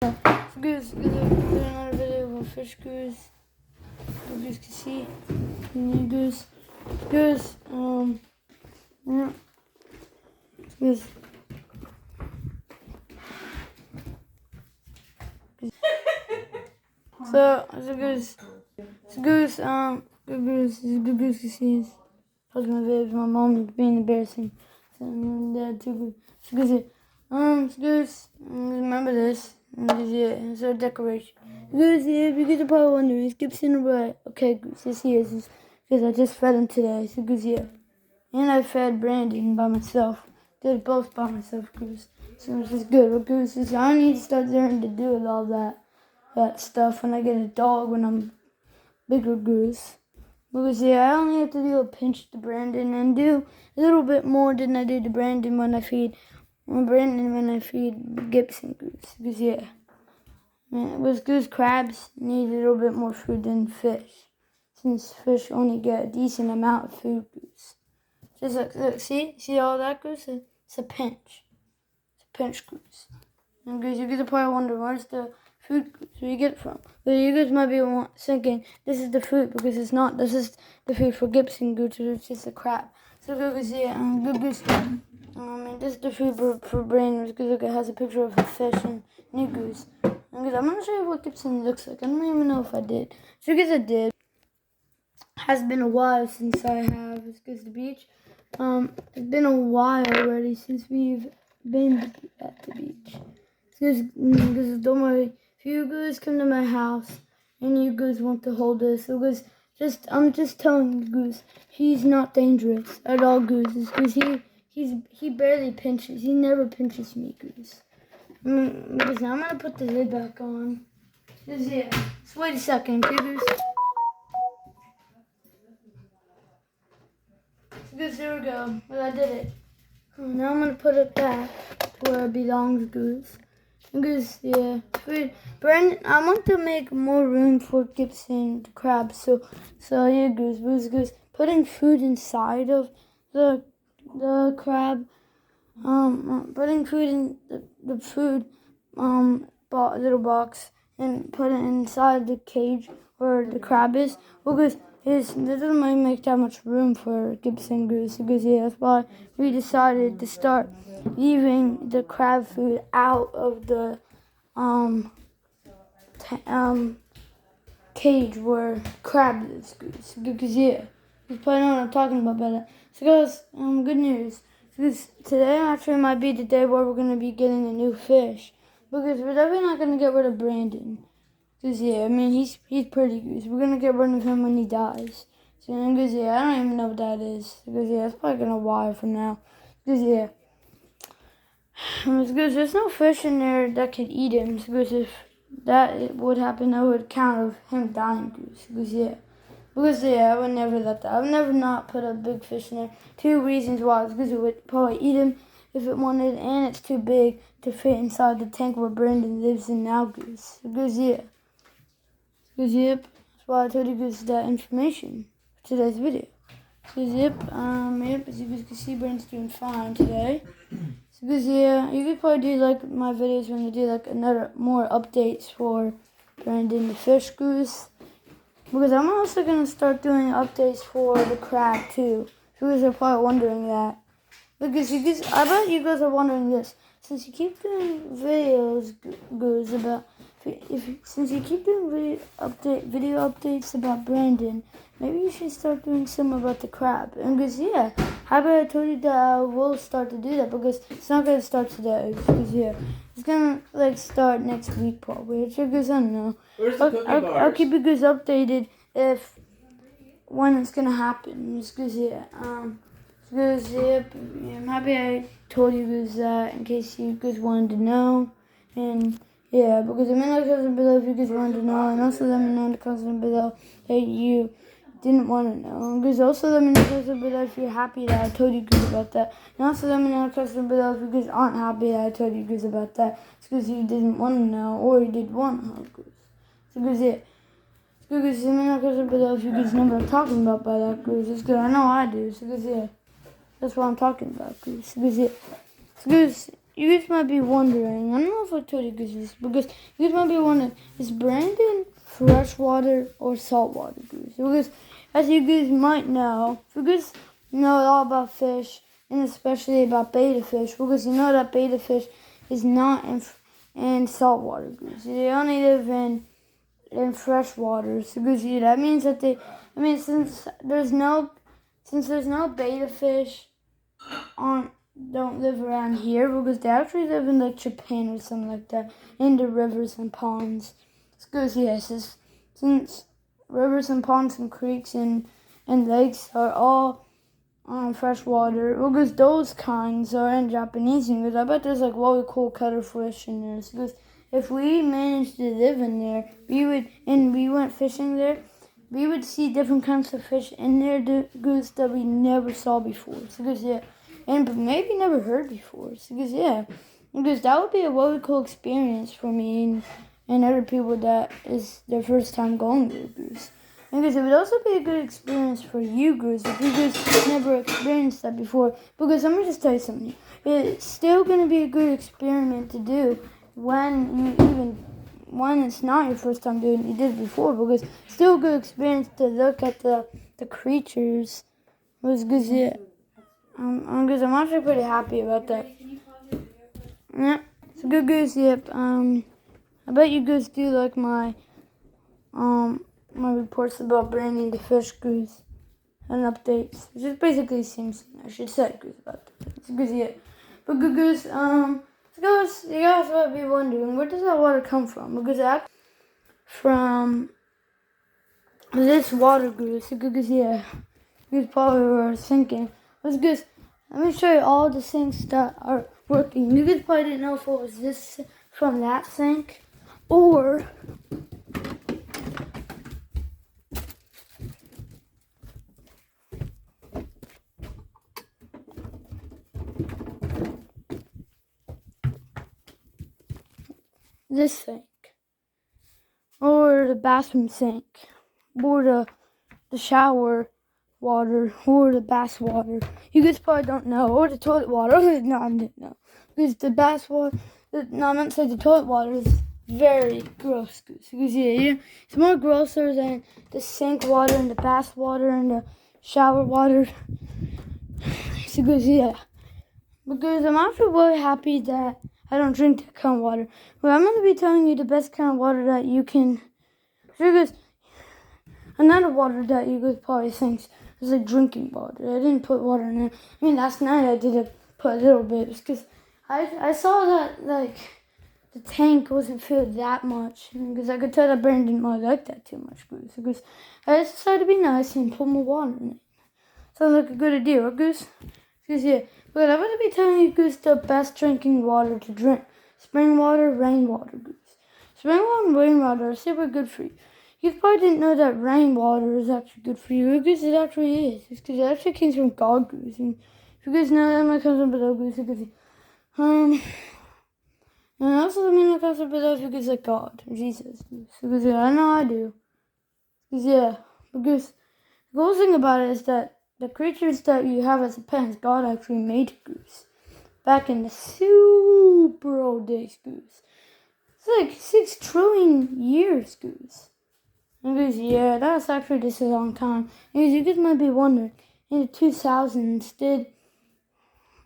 Goose, another video of fish goose. The goose can see. Goose. Yeah. Goose. So, it's a goose. It's a goose, good goose. It's a good goose can see. Husband lives, my mom is being embarrassing. So, dad too good. It's a goose. It's a goose. Remember this. It's a decoration. Goose, yeah, because you're probably wondering, is Gibson right? Okay, Goose, yes he is. Because I just fed him today. So, Goose, yeah. And I fed Brandon by myself. Did both by myself, Goose. So it's just good. But Goose is, I need to start learning to do with all that stuff when I get a dog when I'm bigger, Goose. Because yeah, I only have to do a pinch to Brandon and do a little bit more than I do to Brandon when I feed Gibson, Goose. Because yeah. With goose, crabs need a little bit more food than fish, since fish only get a decent amount of food, Goose. Just look, see all that, Goose? It's a pinch. It's a pinch, Goose. And Goose, you guys probably wonder, where's the food, Goose? Where you get it from? But you guys might be thinking, this is the food, because it's not. This is the food for Gibson, Goose, it's just a crab. So Goose, yeah, good Goose. And this is the food for Brandon, because look, it has a picture of a fish and new Goose. I'm going to show you what Gibson looks like. I don't even know if I did. So because I did. Has been a while since I have. Let's go to the beach. It's been a while already since we've been at the beach. Because don't worry. If you guys come to my house and you guys want to hold us, so I'm just telling you, Goose, he's not dangerous at all, Goose. Because he barely pinches. He never pinches me, Goose. Because I'm going to put the lid back on. Just wait a second, Goose. Goose, there we go. Well, I did it. Now I'm going to put it back to where it belongs, Goose. Goose, yeah. Food. Brandon, I want to make more room for Gibson the crab. So yeah, Goose. Putting food inside of the crab. Putting food in the food little box and put it inside the cage where the crab is. Well, Goose, this doesn't really make that much room for Gibson, Goose. Because yeah, that's why we decided to start leaving the crab food out of the cage where crab lives, Goose. Because yeah, you probably know what I'm talking about by that. So guys, good news. Because today actually might be the day where we're going to be getting a new fish. Because we're definitely not going to get rid of Brandon. Because yeah, I mean, he's pretty Goose. We're going to get rid of him when he dies. So because yeah, I don't even know what that is. Because yeah, it's probably going to wire from now. Because yeah. Because there's no fish in there that could eat him. Because if that would happen, that would count of him dying, Goose. Because yeah. Because yeah, I would never let that. I would never not put a big fish in there. 2 reasons why. Because it would probably eat him if it wanted, and it's too big to fit inside the tank where Brandon lives in now, Goose. Because yeah. Because yep. That's why I told you guys that information for today's video. Because yep, as you guys can see, Brandon's doing fine today. So because yeah, you could probably do like my videos when I do like more updates for Brandon the fish, Goose. Because I'm also going to start doing updates for the crab too. You guys are probably wondering that. Because I bet you guys are wondering this. Since you keep doing videos, Goose, about... Since you keep doing video updates about Brandon, maybe you should start doing some about the crab. And because, yeah, how about I told you that I will start to do that? Because it's not going to start today. Because, yeah, it's going to, like, start next week probably. Because, I don't know. Where's the cookie bars? I'll keep you guys updated when it's going to happen. Because, yeah, because, yep, I'm happy I told you guys that in case you guys wanted to know. And... yeah, because let me know in the comments below if you guys wanted to know, and also let me know in the comments below that you didn't want to know. And guys, also let me know in the comments below if you're happy that I told you guys about that. And also let me know in the comments below if you guys aren't happy that I told you guys about that. It's because you didn't want to know, or you did want to know, guys. So guys, yeah. So guys, let me know in the comments below if you guys know what I'm talking about by that, guys. It's good, I know I do. So guys, yeah. That's what I'm talking about, guys. So guys, yeah. So guys, you guys might be wondering, I don't know if I told you guys this, because you guys might be wondering, is Brandon freshwater or saltwater goose? Because as you guys might know, if you guys know all about fish, and especially about betta fish, because you know that betta fish is not in saltwater goose. They only live in freshwater. So goose, that means that since there's no betta fish don't live around here, because they actually live in like Japan or something like that, in the rivers and ponds. Because since rivers and ponds and creeks and lakes are all freshwater, because those kinds are in Japanese English. I bet there's like what we call cuttlefish in there. Because if we managed to live in there, we went fishing there, we would see different kinds of fish in there that we never saw before. So and maybe never heard before. Because that would be a what we call experience for me and other people that is their first time going to Goose. Because it would also be a good experience for you guys if you guys never experienced that before. Because I'm going to just tell you something. It's still going to be a good experiment to do when it's not your first time doing it, you did it before. Because it's still a good experience to look at the creatures. Because I'm actually pretty happy about that. Yeah, it's a good goose. Yep. I bet you guys do like my reports about Brandon the fish goose and updates. It's just basically the same thing. I should say goose about that. It's a goose, yeah. But good goose, you guys might be wondering, where does that water come from? Because that from this water goose. Because yeah, you probably were thinking. It's goose. Let me show you all the sinks that are working. You guys probably didn't know if it was this from that sink or this sink, or the bathroom sink, or the shower water, or the bath water. You guys probably don't know, or the toilet water. No, I didn't know. Because the bath water, no, I meant to say the toilet water is very gross. Because it's more grosser than the sink water and the bath water and the shower water. Because I'm actually really happy that I don't drink that kind of water. Well, I'm going to be telling you the best kind of water that you can. Because another water that you guys probably think is like drinking water. I didn't put water in it. I mean, last night I did put a little bit. Because I saw that like the tank wasn't filled that much. Because I could tell that Brandon didn't really like that too much. Because I just decided to be nice and put more water in it. Sounds like a good idea, right, Goose? But I'm going to be telling you, Goose, the best drinking water to drink. Spring water, rainwater, Goose. Spring water and rainwater are super good for you. You probably didn't know that rainwater is actually good for you. Goose, it actually is. It's because it actually comes from God, Goose. And if you guys know that, might come from below, Goose. And also the meaning comes from below if you guys like God, or Jesus, Goose. Because I know I do. Because the cool thing about it is that the creatures that you have as a pet, God actually made Goose. Back in the super old days, Goose. It's like 6 trillion years, Goose. And Goose, yeah, that's actually just a long time. And you guys might be wondering, in the 2000s,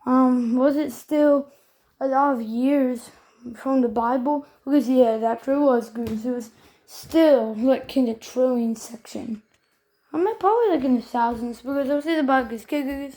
was it still a lot of years from the Bible? Because, yeah, that actually was, Goose. It was still, like, in the trillion section. I mean, probably like in the thousands, because I was in the Bible, Goose.